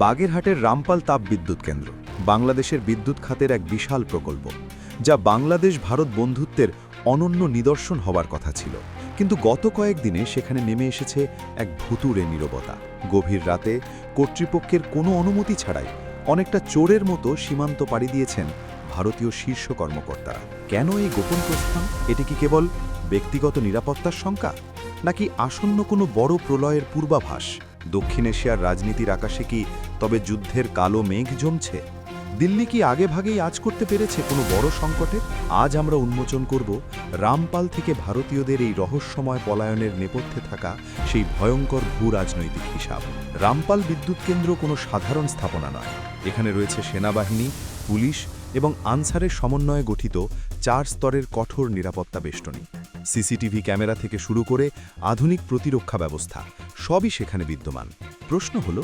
বাগেরহাটের রামপাল তাপবিদ্যুৎ কেন্দ্র বাংলাদেশের বিদ্যুৎ খাতের এক বিশাল প্রকল্প, যা বাংলাদেশ ভারত বন্ধুত্বের অনন্য নিদর্শন হবার কথা ছিল। কিন্তু গত কয়েকদিনে সেখানে নেমে এসেছে এক ভুতুড়ে নীরবতা। গভীর রাতে কর্তৃপক্ষের কোনো অনুমতি ছাড়াই অনেকটা চোরের মতো সীমান্ত পাড়ি দিয়েছেন ভারতীয় শীর্ষ কর্মকর্তারা। কেন এই গোপন প্রস্থান? এটি কি কেবল ব্যক্তিগত নিরাপত্তার শঙ্কা, নাকি আসন্ন কোনো বড় প্রলয়ের পূর্বাভাস? দক্ষিণ এশিয়ার রাজনীতির আকাশে কি তবে যুদ্ধের কালো মেঘ জমছে? দিল্লি কি আগেভাগেই আজ করতে পেরেছে কোনো বড় সংকটের? আজ আমরা উন্মোচন করব রামপাল থেকে ভারতীয়দের এই রহস্যময় পলায়নের নেপথ্যে থাকা সেই ভয়ঙ্কর ভূ-রাজনৈতিক হিসাব। রামপাল বিদ্যুৎ কেন্দ্র কোনো সাধারণ স্থাপনা নয়। এখানে রয়েছে সেনাবাহিনী, পুলিশ এবং আনসারের সমন্বয়ে গঠিত 4 স্তরের কঠোর নিরাপত্তা বেষ্টনী। সিসিটিভি ক্যামেরা থেকে শুরু করে আধুনিক প্রতিরক্ষা ব্যবস্থা সবই সেখানে বিদ্যমান। প্রশ্ন হলো,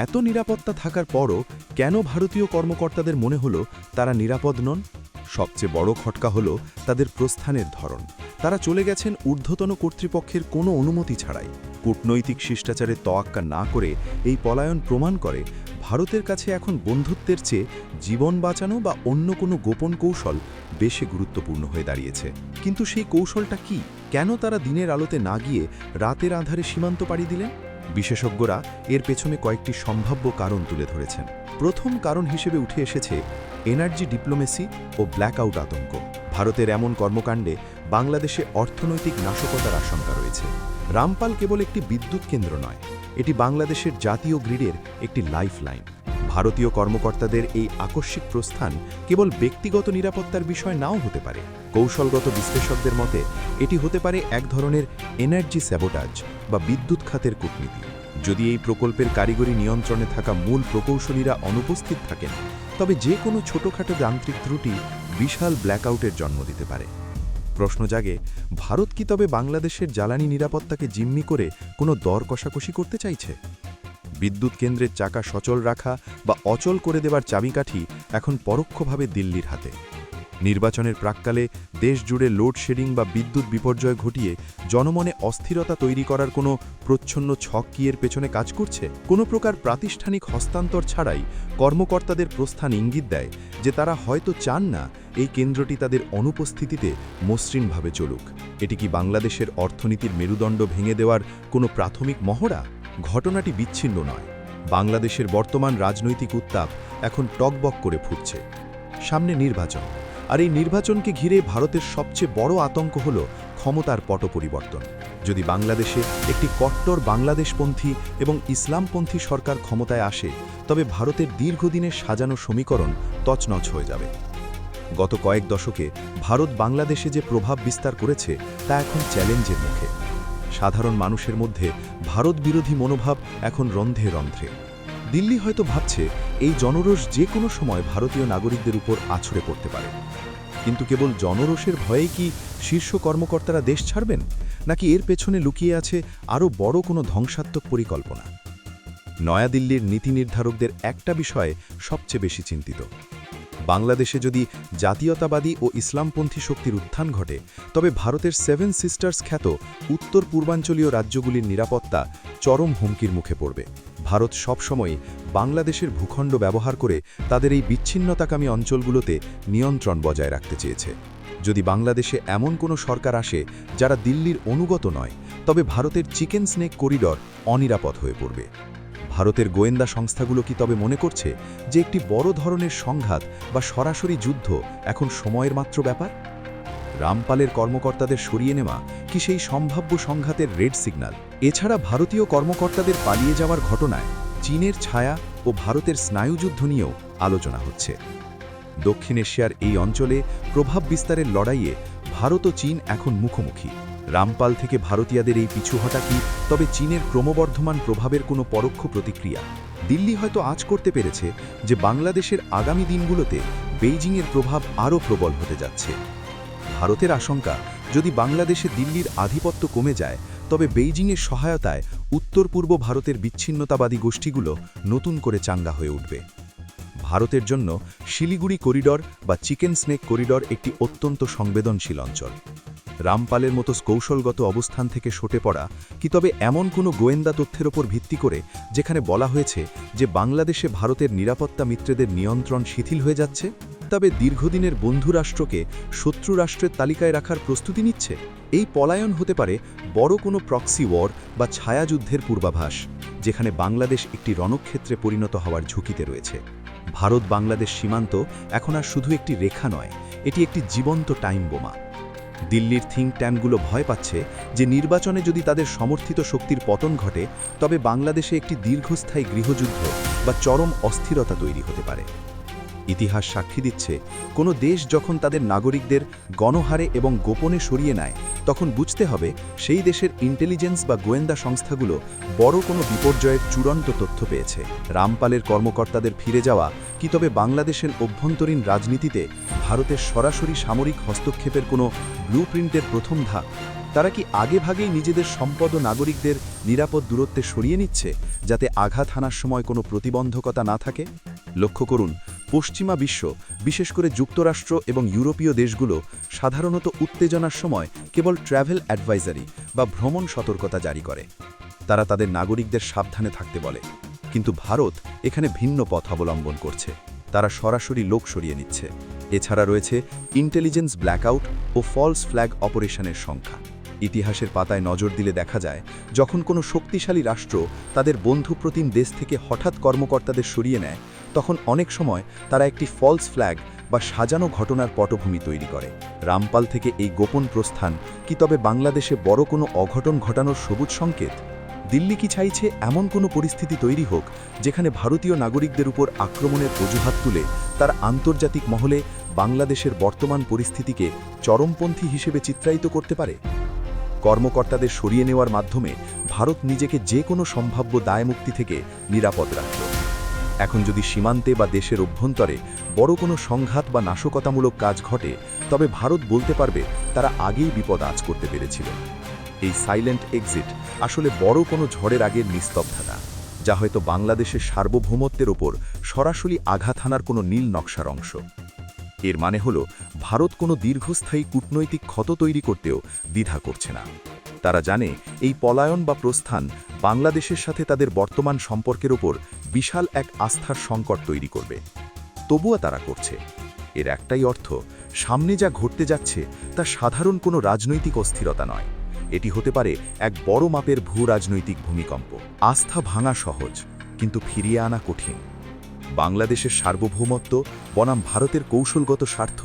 এত নিরাপত্তা থাকার পরও কেন ভারতীয় কর্মকর্তাদের মনে হলো তারা নিরাপদ নন? সবচেয়ে বড় খটকা হলো তাদের প্রস্থানের ধরন। তারা চলে গেছেন ঊর্ধ্বতন কর্তৃপক্ষের কোনো অনুমতি ছাড়াই। কূটনৈতিক শিষ্টাচারের তোয়াক্কা না করে এই পলায়ন প্রমাণ করে ভারতের কাছে এখন বন্ধুত্বের চেয়ে জীবন বাঁচানো বা অন্য কোনো গোপন কৌশল বেশি গুরুত্বপূর্ণ হয়ে দাঁড়িয়েছে। কিন্তু সেই কৌশলটা কি? কেন তারা দিনের আলোতে না গিয়ে রাতের আঁধারে সীমান্ত পাড়ি দিলেন? বিশেষজ্ঞরা এর পেছনে কয়েকটি সম্ভাব্য কারণ তুলে ধরেছেন। প্রথম কারণ হিসেবে উঠে এসেছে এনার্জি ডিপ্লোমেসি ও ব্ল্যাকআউট আতঙ্ক। ভারতের এমন কর্মকাণ্ডে বাংলাদেশে অর্থনৈতিক নাশকতার আশঙ্কা রয়েছে। রামপাল কেবল একটি বিদ্যুৎ কেন্দ্র নয়, এটি বাংলাদেশের জাতীয় গ্রিডের একটি লাইফলাইন। ভারতীয় কর্মকর্তাদের এই আকস্মিক প্রস্থান কেবল ব্যক্তিগত নিরাপত্তার বিষয় নাও হতে পারে। কৌশলগত বিশ্লেষকদের মতে এটি হতে পারে এক ধরনের এনার্জি স্যাবোটাজ বা বিদ্যুৎ খাতের কূটনীতি। যদি এই প্রকল্পের কারিগরি নিয়ন্ত্রণে থাকা মূল প্রকৌশলীরা অনুপস্থিত থাকেন, তবে যে কোনো ছোটখাটো যান্ত্রিক ত্রুটি বিশাল ব্ল্যাকআউটের জন্ম দিতে পারে। প্রশ্ন জাগে, ভারত কি তবে বাংলাদেশের জ্বালানি নিরাপত্তাকে জিম্মি করে কোনো দর কষাকষি করতে চাইছে? বিদ্যুৎ কেন্দ্রের চাকা সচল রাখা বা অচল করে দেবার চাবিকাঠি এখন পরোক্ষভাবে দিল্লির হাতে। নির্বাচনের প্রাক্কালে দেশ জুড়ে লোডশেডিং বা বিদ্যুৎ বিপর্যয় ঘটিয়ে জনমনে অস্থিরতা তৈরি করার কোনো প্রচ্ছন্ন ছক কি এর পেছনে কাজ করছে? কোনো প্রকার প্রাতিষ্ঠানিক হস্তান্তর ছাড়াই কর্মকর্তাদের প্রস্থান ইঙ্গিত দেয় যে তারা হয়তো চান না এই কেন্দ্রটি তাদের অনুপস্থিতিতে মসৃণভাবে চলুক। এটি কি বাংলাদেশের অর্থনীতির মেরুদণ্ড ভেঙে দেওয়ার কোনো প্রাথমিক মহড়া? ঘটনাটি বিচ্ছিন্ন নয়। বাংলাদেশের বর্তমান রাজনৈতিক উত্তাপ এখন টকবক করে ফুটছে। সামনে নির্বাচন, আর এই নির্বাচনকে ঘিরে ভারতের সবচেয়ে বড় আতঙ্ক হল ক্ষমতার পট পরিবর্তন। যদি বাংলাদেশে একটি কট্টর বাংলাদেশপন্থী এবং ইসলামপন্থী সরকার ক্ষমতায় আসে, তবে ভারতের দীর্ঘদিনের সাজানো সমীকরণ তছনছ হয়ে যাবে। গত কয়েক দশকে ভারত বাংলাদেশে যে প্রভাব বিস্তার করেছে তা এখন চ্যালেঞ্জের মুখে। সাধারণ মানুষের মধ্যে ভারত বিরোধী মনোভাব এখন রন্ধ্রে রন্ধ্রে। দিল্লি হয়তো ভাবছে এই জনরোষ যে কোনো সময় ভারতীয় নাগরিকদের উপর আছড়ে পড়তে পারে। কিন্তু কেবল জনরোষের ভয়েই কি শীর্ষ কর্মকর্তারা দেশ ছাড়বেন, নাকি এর পেছনে লুকিয়ে আছে আরও বড় কোনো ধ্বংসাত্মক পরিকল্পনা? নয়াদিল্লির নীতি নির্ধারকদের একটা বিষয়ে সবচেয়ে বেশি চিন্তিত। বাংলাদেশে যদি জাতীয়তাবাদী ও ইসলামপন্থী শক্তির উত্থান ঘটে, তবে ভারতের 7 সিস্টার্স খ্যাত উত্তর পূর্বাঞ্চলীয় রাজ্যগুলির নিরাপত্তা চরম হুমকির মুখে পড়বে। ভারত সবসময় বাংলাদেশের ভূখণ্ড ব্যবহার করে তাদের এই বিচ্ছিন্নতাকামী অঞ্চলগুলোতে নিয়ন্ত্রণ বজায় রাখতে চেয়েছে। যদি বাংলাদেশে এমন কোনো সরকার আসে যারা দিল্লির অনুগত নয়, তবে ভারতের চিকেন স্নেক করিডর অনিরাপদ হয়ে পড়বে। ভারতের গোয়েন্দা সংস্থাগুলো কি তবে মনে করছে যে একটি বড় ধরনের সংঘাত বা সরাসরি যুদ্ধ এখন সময়ের মাত্র ব্যাপার? রামপালের কর্মকর্তাদের সরিয়ে নেওয়া কি সেই সম্ভাব্য সংঘাতের রেড সিগন্যাল? এছাড়া ভারতীয় কর্মকর্তাদের পালিয়ে যাওয়ার ঘটনায় চীনের ছায়া ও ভারতের স্নায়ুযুদ্ধ নিয়েও আলোচনা হচ্ছে। দক্ষিণ এশিয়ার এই অঞ্চলে প্রভাব বিস্তারের লড়াইয়ে ভারত ও চীন এখন মুখোমুখি। রামপাল থেকে ভারতীয়দের এই পিছুহটা কি তবে চীনের ক্রমবর্ধমান প্রভাবের কোনো পরোক্ষ প্রতিক্রিয়া? দিল্লি হয়তো আঁচ করতে পেরেছে যে বাংলাদেশের আগামী দিনগুলোতে বেইজিংয়ের প্রভাব আরও প্রবল হতে যাচ্ছে। ভারতের আশঙ্কা, যদি বাংলাদেশে দিল্লির আধিপত্য কমে যায়, তবে বেইজিংয়ের সহায়তায় উত্তর পূর্ব ভারতের বিচ্ছিন্নতাবাদী গোষ্ঠীগুলো নতুন করে চাঙ্গা হয়ে উঠবে। ভারতের জন্য শিলিগুড়ি করিডর বা চিকেন স্নেক করিডর একটি অত্যন্ত সংবেদনশীল অঞ্চল। রামপালের মতো কৌশলগত অবস্থান থেকে সটে পড়া কি তবে এমন কোনো গোয়েন্দা তথ্যের ওপর ভিত্তি করে যেখানে বলা হয়েছে যে বাংলাদেশে ভারতের নিরাপত্তা মিত্রদের নিয়ন্ত্রণ শিথিল হয়ে যাচ্ছে, তবে দীর্ঘদিনের বন্ধু রাষ্ট্রকে শত্রু রাষ্ট্রের তালিকায় রাখার প্রস্তুতি নিচ্ছে? এই পলায়ন হতে পারে বড় কোনো প্রক্সি ওয়ার বা ছায়াযুদ্ধের পূর্বাভাস, যেখানে বাংলাদেশ একটি রণক্ষেত্রে পরিণত হওয়ার ঝুঁকিতে রয়েছে। ভারত বাংলাদেশ সীমান্ত এখন আর শুধু একটি রেখা নয়, এটি একটি জীবন্ত টাইম বোমা। দিল্লির থিঙ্ক ট্যাঙ্কগুলো ভয় পাচ্ছে যে নির্বাচনে যদি তাদের সমর্থিত শক্তির পতন ঘটে, তবে বাংলাদেশে একটি দীর্ঘস্থায়ী গৃহযুদ্ধ বা চরম অস্থিরতা তৈরি হতে পারে। ইতিহাস সাক্ষী দিচ্ছে, কোনো দেশ যখন তাদের নাগরিকদের গণহারে এবং গোপনে সরিয়ে নেয়, তখন বুঝতে হবে সেই দেশের ইন্টেলিজেন্স বা গোয়েন্দা সংস্থাগুলো বড় কোনো বিপর্যয়ের চূড়ান্ত তথ্য পেয়েছে। রামপালের কর্মকর্তাদের ফিরে যাওয়া কি তবে বাংলাদেশের অভ্যন্তরীণ রাজনীতিতে ভারতের সরাসরি সামরিক হস্তক্ষেপের কোনো ব্লুপ্রিন্টের প্রথম ধাপ? তারা কি আগেভাগেই নিজেদের সম্পদ ও নাগরিকদের নিরাপদ দূরত্বে সরিয়ে নিচ্ছে, যাতে আঘাত হানার সময় কোনো প্রতিবন্ধকতা না থাকে? লক্ষ্য করুন, পশ্চিমা বিশ্ব, বিশেষ করে যুক্তরাষ্ট্র এবং ইউরোপীয় দেশগুলো সাধারণত উত্তেজনার সময় কেবল ট্র্যাভেল অ্যাডভাইজারি বা ভ্রমণ সতর্কতা জারি করে। তারা তাদের নাগরিকদের সাবধানে থাকতে বলে। কিন্তু ভারত এখানে ভিন্ন পথ অবলম্বন করছে। তারা সরাসরি লোক সরিয়ে নিচ্ছে। এছাড়া রয়েছে ইন্টেলিজেন্স ব্ল্যাকআউট ও ফলস ফ্ল্যাগ অপারেশনের সংখ্যা। ইতিহাসের পাতায় নজর দিলে দেখা যায়, যখন কোনো শক্তিশালী রাষ্ট্র তাদের বন্ধুপ্রতিম দেশ থেকে হঠাৎ কর্মকর্তাদের সরিয়ে নেয়, তখন অনেক সময় তারা একটি ফলস ফ্ল্যাগ বা সাজানো ঘটনার পটভূমি তৈরি করে। রামপাল থেকে এই গোপন প্রস্থান কি তবে বাংলাদেশে বড় কোনো অঘটন ঘটানোর সবুজ সংকেত? দিল্লি কি চাইছে এমন কোনো পরিস্থিতি তৈরি হোক যেখানে ভারতীয় নাগরিকদের উপর আক্রমণের অজুহাত তুলে তার আন্তর্জাতিক মহলে বাংলাদেশের বর্তমান পরিস্থিতিকে চরমপন্থী হিসেবে চিত্রায়িত করতে পারে? কর্মকর্তাদের সরিয়ে নেওয়ার মাধ্যমে ভারত নিজেকে যে কোনো সম্ভাব্য দায়মুক্তি থেকে নিরাপদ রাখল। এখন যদি সীমান্তে বা দেশের অভ্যন্তরে বড় কোনো সংঘাত বা নাশকতামূলক কাজ ঘটে, তবে ভারত বলতে পারবে তারা আগেই বিপদ আঁচ করতে পেরেছিল। এই সাইলেন্ট এক্সিট আসলে বড় কোনো ঝড়ের আগের নিস্তব্ধতা, যা হয়তো বাংলাদেশের সার্বভৌমত্বের ওপর সরাসরি আঘাত হানার কোনো নীল নকশার অংশ। এর মানে হল, ভারত কোনো দীর্ঘস্থায়ী কূটনৈতিক ক্ষত তৈরি করতেও দ্বিধা করছে না। তারা জানে এই পলায়ন বা প্রস্থান বাংলাদেশের সাথে তাদের বর্তমান সম্পর্কের ওপর বিশাল এক আস্থার সংকট তৈরি করবে। তবুও তারা করছে। এর একটাই অর্থ, সামনে যা ঘটতে যাচ্ছে তা সাধারণ কোনো রাজনৈতিক অস্থিরতা নয়। এটি হতে পারে এক বড় মাপের ভূ রাজনৈতিক ভূমিকম্প। আস্থা ভাঙা সহজ, কিন্তু ফিরিয়ে আনা কঠিন। বাংলাদেশের সার্বভৌমত্ব বনাম ভারতের কৌশলগত স্বার্থ,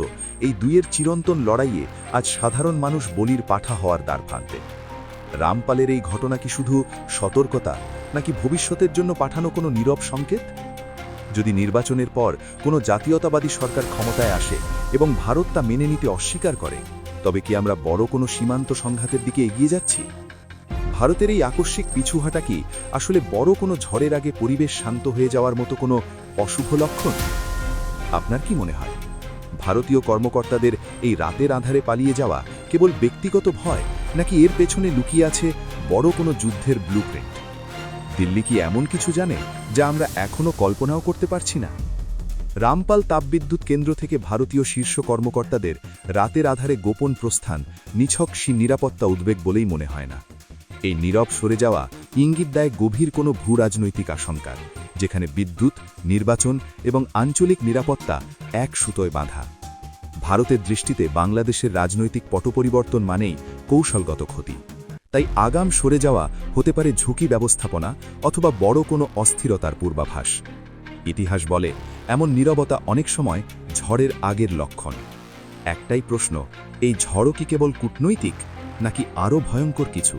এই দুইয়ের চিরন্তন লড়াইয়ে আজ সাধারণ মানুষ বলির পাঠা হওয়ার দ্বারপ্রান্তে। রামপালের এই ঘটনা কি শুধু সতর্কতা, নাকি ভবিষ্যতের জন্য পাঠানো কোনো নীরব সংকেত? যদি নির্বাচনের পর কোনো জাতীয়তাবাদী সরকার ক্ষমতায় আসে এবং ভারত তা মেনে নিতে অস্বীকার করে, তবে কি আমরা বড় কোনো সীমান্ত সংঘাতের দিকে এগিয়ে যাচ্ছি? ভারতের এই আকস্মিক পিছুহাটা কি আসলে বড় কোনো ঝড়ের আগে পরিবেশ শান্ত হয়ে যাওয়ার মতো কোনো অশুভ লক্ষণ? আপনার কি মনে হয়, ভারতীয় কর্মকর্তাদের এই রাতের আঁধারে পালিয়ে যাওয়া কেবল ব্যক্তিগত ভয়, নাকি এর পেছনে লুকিয়ে আছে বড় কোনো যুদ্ধের ব্লুপ্রিন্ট? দিল্লি কি এমন কিছু জানে যা আমরা এখনও কল্পনাও করতে পারছি না? রামপাল তাপবিদ্যুৎ কেন্দ্র থেকে ভারতীয় শীর্ষ কর্মকর্তাদের রাতের আধারে গোপন প্রস্থান নিছক নিরাপত্তা উদ্বেগ বলেই মনে হয় না। এই নীরব সরে যাওয়া ইঙ্গিত দেয় গভীর কোনো ভূ রাজনৈতিক আশঙ্কার, যেখানে বিদ্যুৎ, নির্বাচন এবং আঞ্চলিক নিরাপত্তা এক সুতোয় বাঁধা। ভারতের দৃষ্টিতে বাংলাদেশের রাজনৈতিক পটপরিবর্তন মানেই কৌশলগত ক্ষতি। তাই আগাম সরে যাওয়া হতে পারে ঝুঁকি ব্যবস্থাপনা অথবা বড় কোনো অস্থিরতার পূর্বাভাস। ইতিহাস বলে, এমন নীরবতা অনেক সময় ঝড়ের আগের লক্ষণ। একটাই প্রশ্ন, এই ঝড়ও কি কেবল কূটনৈতিক, নাকি আরও ভয়ঙ্কর কিছু?